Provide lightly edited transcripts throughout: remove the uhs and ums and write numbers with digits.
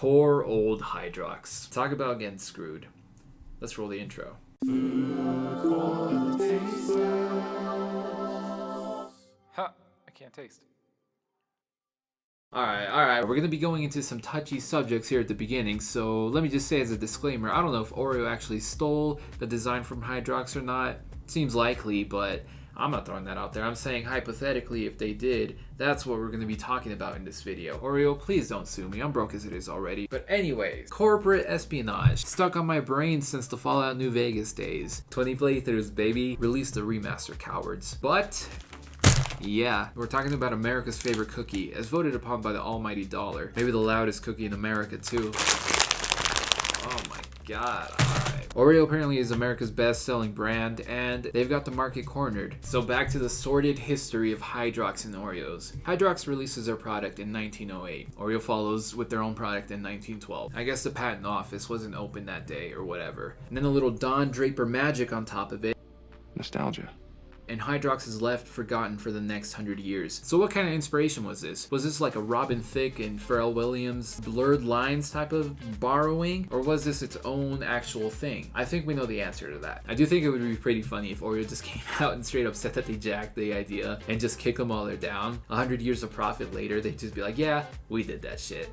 Poor old Hydrox. Talk about getting screwed. Let's roll the intro. Huh, I can't taste. Alright, we're going to be going into some touchy subjects here at the beginning, so let me just say as a disclaimer, I don't know if Oreo actually stole the design from Hydrox or not. Seems likely, but I'm not throwing that out there. I'm saying hypothetically if they did, that's what we're going to be talking about in this video. Oreo, please don't sue me. I'm broke as it is already. But anyways, corporate espionage. Stuck on my brain since the Fallout New Vegas days. 20 playthroughs, baby. Released the remaster, cowards. But yeah, we're talking about America's favorite cookie, as voted upon by the almighty dollar. Maybe the loudest cookie in America, too. Oh my god, alright. Oreo apparently is America's best-selling brand, and they've got the market cornered. So back to the sordid history of Hydrox and Oreos. Hydrox releases their product in 1908. Oreo follows with their own product in 1912. I guess the patent office wasn't open that day, or whatever. And then a little Don Draper magic on top of it. Nostalgia. And Hydrox is left forgotten for the next 100 years. So what kind of inspiration was this? Was this like a Robin Thicke and Pharrell Williams blurred lines type of borrowing? Or was this its own actual thing? I think we know the answer to that. I do think it would be pretty funny if Oreo just came out and straight up said that they jacked the idea and just kick them while they're down. 100 years of profit later, they'd just be like, yeah, we did that shit.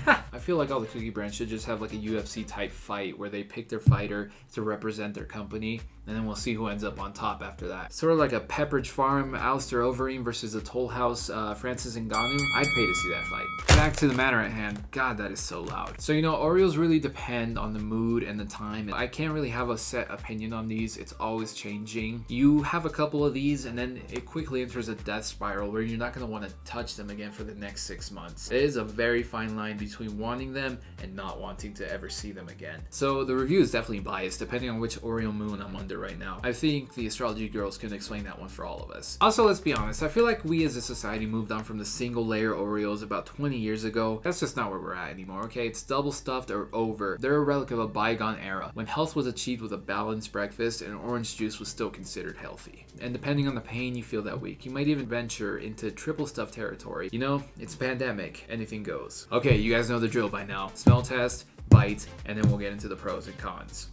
I feel like all the cookie brands should just have like a UFC type fight where they pick their fighter to represent their company, and then we'll see who ends up on top after that. Sort of like a Pepperidge Farm, Alistair Overeem versus a Toll House, Francis Ngannou. I'd pay to see that fight. Back to the matter at hand. God, that is so loud. So, you know, Oreos really depend on the mood and the time. I can't really have a set opinion on these. It's always changing. You have a couple of these and then it quickly enters a death spiral where you're not going to want to touch them again for the next 6 months. It is a very fine line between wanting them and not wanting to ever see them again. So the review is definitely biased depending on which Oreo moon I'm under right now. I think the astrology girls can explain that one for all of us. Also, let's be honest, I feel like we as a society moved on from the single layer Oreos about 20 years ago. That's just not where we're at anymore, okay? It's double stuffed or over. They're a relic of a bygone era when health was achieved with a balanced breakfast and orange juice was still considered healthy. And depending on the pain you feel that week, you might even venture into triple stuffed territory. You know, it's a pandemic, anything goes. Okay, you guys know the drill by now. Smell test, bite, and then we'll get into the pros and cons.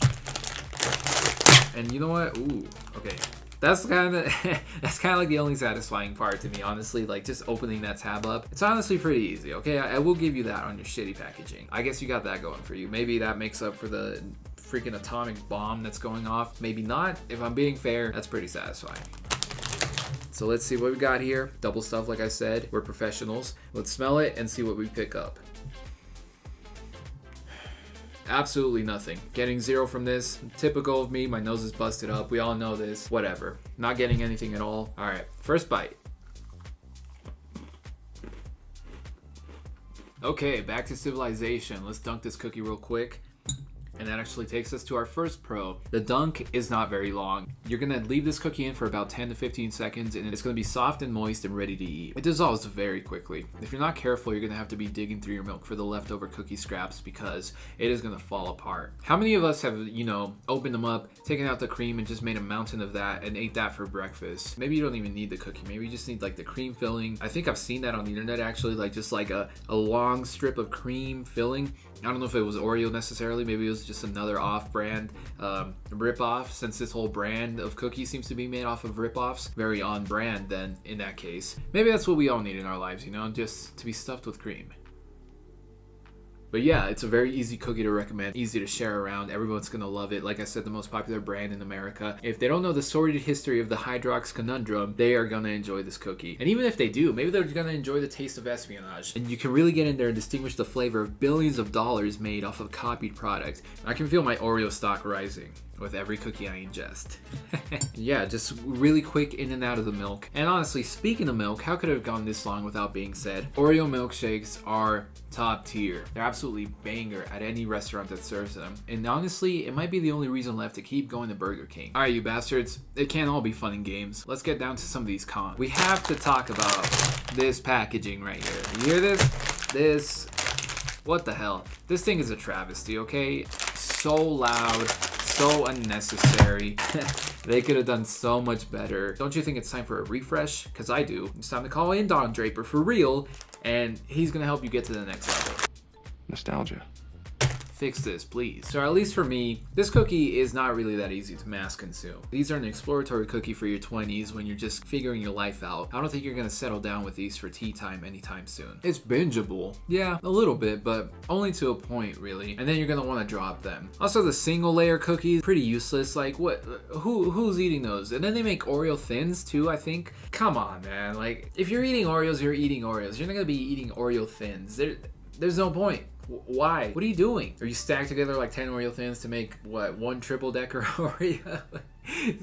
And you know what? Ooh, okay. That's kind of like the only satisfying part to me, honestly. Like just opening that tab up, it's honestly pretty easy. Okay, I will give you that on your shitty packaging. I guess you got that going for you. Maybe that makes up for the freaking atomic bomb that's going off. Maybe not. If I'm being fair, that's pretty satisfying. So let's see what we got here. Double stuff, like I said. We're professionals. Let's smell it and see what we pick up. Absolutely nothing. Getting 0 from this. Typical of me, my nose is busted up. We all know this. Whatever. Not getting anything at all. Alright, first bite. Okay, back to civilization. Let's dunk this cookie real quick. And that actually takes us to our first pro. The dunk is not very long. You're gonna leave this cookie in for about 10 to 15 seconds and it's gonna be soft and moist and ready to eat. It dissolves very quickly. If you're not careful, you're gonna have to be digging through your milk for the leftover cookie scraps because it is gonna fall apart. How many of us have, you know, opened them up, taken out the cream and just made a mountain of that and ate that for breakfast? Maybe you don't even need the cookie. Maybe you just need like the cream filling. I think I've seen that on the internet actually, like just like a long strip of cream filling. I don't know if it was Oreo necessarily. Maybe it was just another off-brand rip-off, since this whole brand of cookies seems to be made off of rip-offs. Very on-brand then, in that case. Maybe that's what we all need in our lives, you know, just to be stuffed with cream. But yeah, it's a very easy cookie to recommend, easy to share around. Everyone's gonna love it. Like I said, the most popular brand in America. If they don't know the sordid history of the Hydrox conundrum, they are gonna enjoy this cookie. And even if they do, maybe they're gonna enjoy the taste of espionage. And you can really get in there and distinguish the flavor of billions of dollars made off of copied product. I can feel my Oreo stock rising with every cookie I ingest. Yeah, just really quick in and out of the milk. And honestly, speaking of milk, how could it have gone this long without being said? Oreo milkshakes are top tier. They're absolutely banger at any restaurant that serves them. And honestly, it might be the only reason left to keep going to Burger King. Alright, you bastards, it can't all be fun and games. Let's get down to some of these cons. We have to talk about this packaging right here. You hear this? What the hell? This thing is a travesty, okay? So loud. So unnecessary. They could have done so much better. Don't you think it's time for a refresh? Because I do. It's time to call in Don Draper for real, and he's gonna help you get to the next level. Nostalgia. Fix this, please. So at least for me, this cookie is not really that easy to mass consume. These are an exploratory cookie for your 20s when you're just figuring your life out. I don't think you're gonna settle down with these for tea time anytime soon. It's bingeable. Yeah, a little bit, but only to a point really. And then you're gonna wanna drop them. Also the single layer cookies, pretty useless. Like what, who's eating those? And then they make Oreo thins too, I think. Come on, man. Like if you're eating Oreos, you're eating Oreos. You're not gonna be eating Oreo thins. There's no point. Why? What are you doing? Are you stacked together like 10 Oreo thins to make, what, one triple decker Oreo?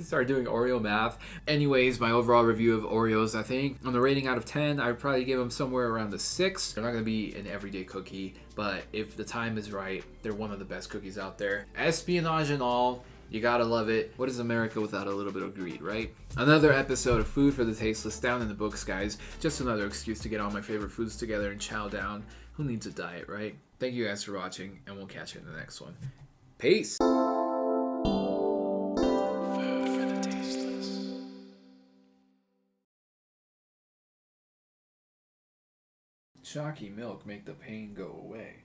Start doing Oreo math. Anyways, my overall review of Oreos, I think, on the rating out of 10, I would probably give them somewhere around a 6. They're not going to be an everyday cookie, but if the time is right, they're one of the best cookies out there. Espionage and all, you gotta love it. What is America without a little bit of greed, right? Another episode of Food for the Tasteless down in the books, guys. Just another excuse to get all my favorite foods together and chow down. Who needs a diet, right? Thank you guys for watching, and we'll catch you in the next one. Peace! Food for the Tasteless. Chalky milk make the pain go away.